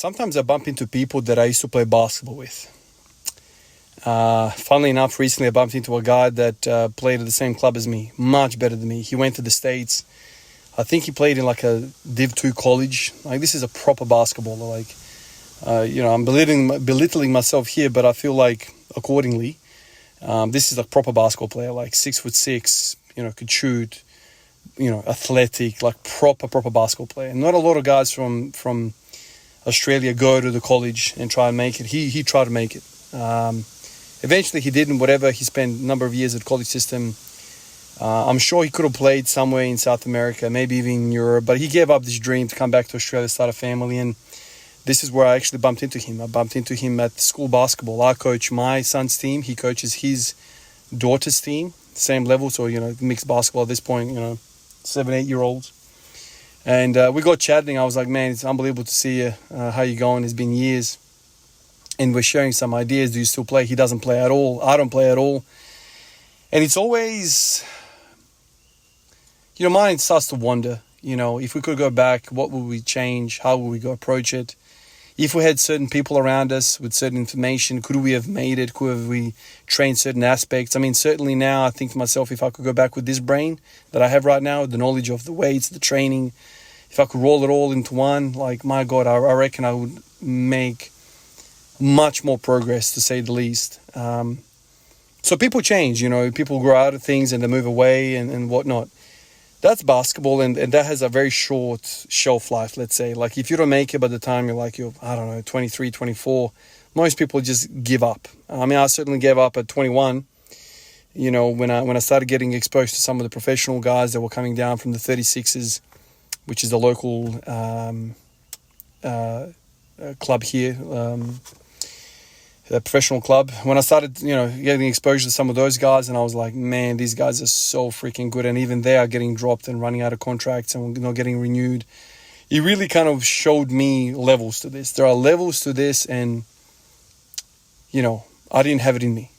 sometimes I bump into people that I used to play basketball with. Funnily enough, recently I bumped into a guy that played at the same club as me, much better than me. He went to the States. I think he played in like a Div 2 college. Like, this is a proper basketballer. Like, I'm belittling myself here, but I feel like accordingly, this is a proper basketball player, like 6'6", could shoot, athletic, like proper basketball player. And not a lot of guys from Australia go to the college and try and make it. He tried to make it. Eventually he didn't, whatever. He spent a number of years at college system. I'm sure he could have played somewhere in South America, maybe even in Europe, but he gave up this dream to come back to Australia, start a family, and this is where I actually bumped into him. I bumped into him at school basketball. I coach my son's team. He coaches his daughter's team, same level, so, mixed basketball at this point, 7-8-year-olds. And we got chatting. I was like, man, it's unbelievable to see you. How you going? It's been years. And we're sharing some ideas. Do you still play? He doesn't play at all. I don't play at all. And it's always, mind starts to wonder, if we could go back, what would we change? How would we go approach it? If we had certain people around us with certain information, could we have made it? Could we trained certain aspects? I mean, certainly now I think to myself, if I could go back with this brain that I have right now, the knowledge of the weights, the training, if I could roll it all into one, like, my God, I reckon I would make much more progress, to say the least. So people change, people grow out of things and they move away and whatnot. That's basketball, and that has a very short shelf life, let's say. Like, if you don't make it by the time you're 23, 24, most people just give up. I mean, I certainly gave up at 21, when I started getting exposed to some of the professional guys that were coming down from the 36ers, which is the local club here, a professional club. When I started, getting exposure to some of those guys, and I was like, man, these guys are so freaking good. And even they are getting dropped and running out of contracts and not getting renewed. It really kind of showed me levels to this. There are levels to this, and, I didn't have it in me.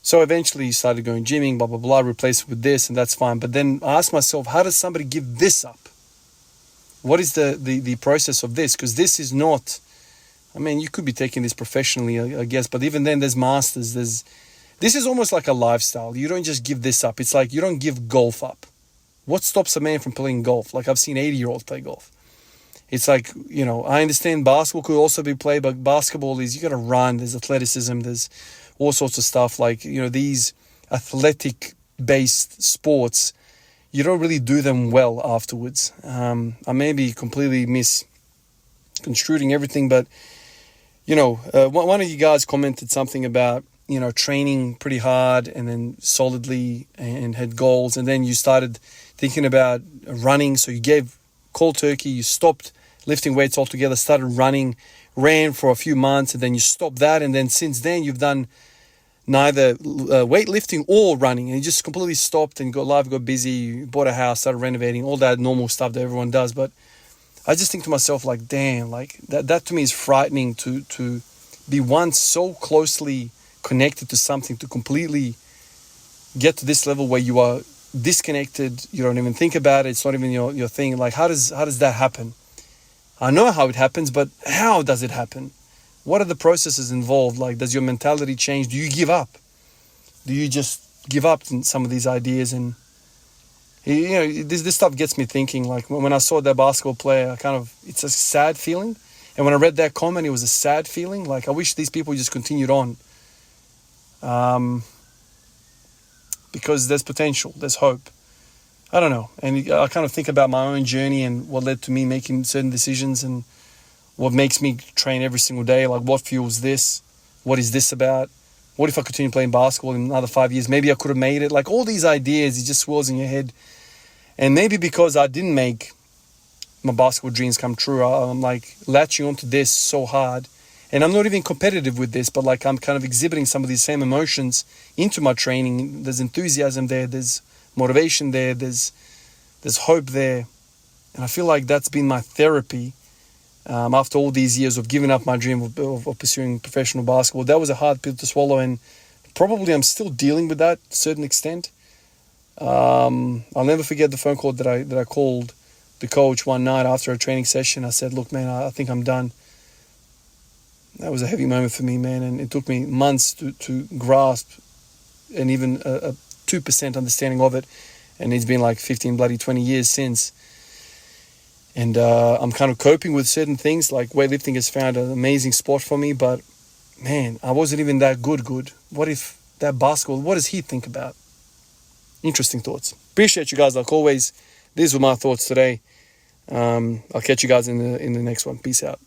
So eventually started going gymming, blah, blah, blah, replaced it with this, and that's fine. But then I asked myself, how does somebody give this up? What is the process of this? Because this is not... I mean, you could be taking this professionally, I guess, but even then there's masters. This is almost like a lifestyle. You don't just give this up. It's like you don't give golf up. What stops a man from playing golf? Like, I've seen 80-year-olds play golf. It's like, I understand basketball could also be played, but basketball is, you got to run. There's athleticism. There's all sorts of stuff. Like, these athletic-based sports, you don't really do them well afterwards. I may be completely misconstruing everything, but... one of you guys commented something about, training pretty hard and then solidly and had goals. And then you started thinking about running. So you gave cold turkey, you stopped lifting weights altogether, started running, ran for a few months, and then you stopped that. And then since then you've done neither weightlifting or running. And you just completely stopped and got busy, bought a house, started renovating, all that normal stuff that everyone does. But I just think to myself, like, damn, like that to me is frightening to be once so closely connected to something, to completely get to this level where you are disconnected. You don't even think about it. It's not even your thing. Like, how does that happen? I know how it happens, but how does it happen? What are the processes involved? Like, does your mentality change? Do you give up? Do you just give up on some of these ideas? And this stuff gets me thinking. Like, when I saw that basketball player, it's a sad feeling. And when I read that comment, it was a sad feeling. Like, I wish these people just continued on. Because there's potential, there's hope. I don't know. And I kind of think about my own journey and what led to me making certain decisions and what makes me train every single day. Like, what fuels this? What is this about? What if I continue playing basketball in another 5 years? Maybe I could have made it. Like, all these ideas, it just swirls in your head. And maybe because I didn't make my basketball dreams come true, I'm like latching onto this so hard. And I'm not even competitive with this, but like I'm kind of exhibiting some of these same emotions into my training. There's enthusiasm there. There's motivation there. There's hope there. And I feel like that's been my therapy after all these years of giving up my dream of pursuing professional basketball. That was a hard pill to swallow, and probably I'm still dealing with that to a certain extent. I'll never forget the phone call that I called the coach one night after a training session. I said, look, man, I think I'm done. That was a heavy moment for me, man. And it took me months to grasp and even a 2% understanding of it. And it's been like 20 years since. And I'm kind of coping with certain things, like weightlifting has found an amazing spot for me, but man, I wasn't even that good. What if that basketball, what does he think about? Interesting thoughts. Appreciate you guys like always. These were my thoughts today. I'll catch you guys in the next one. Peace out.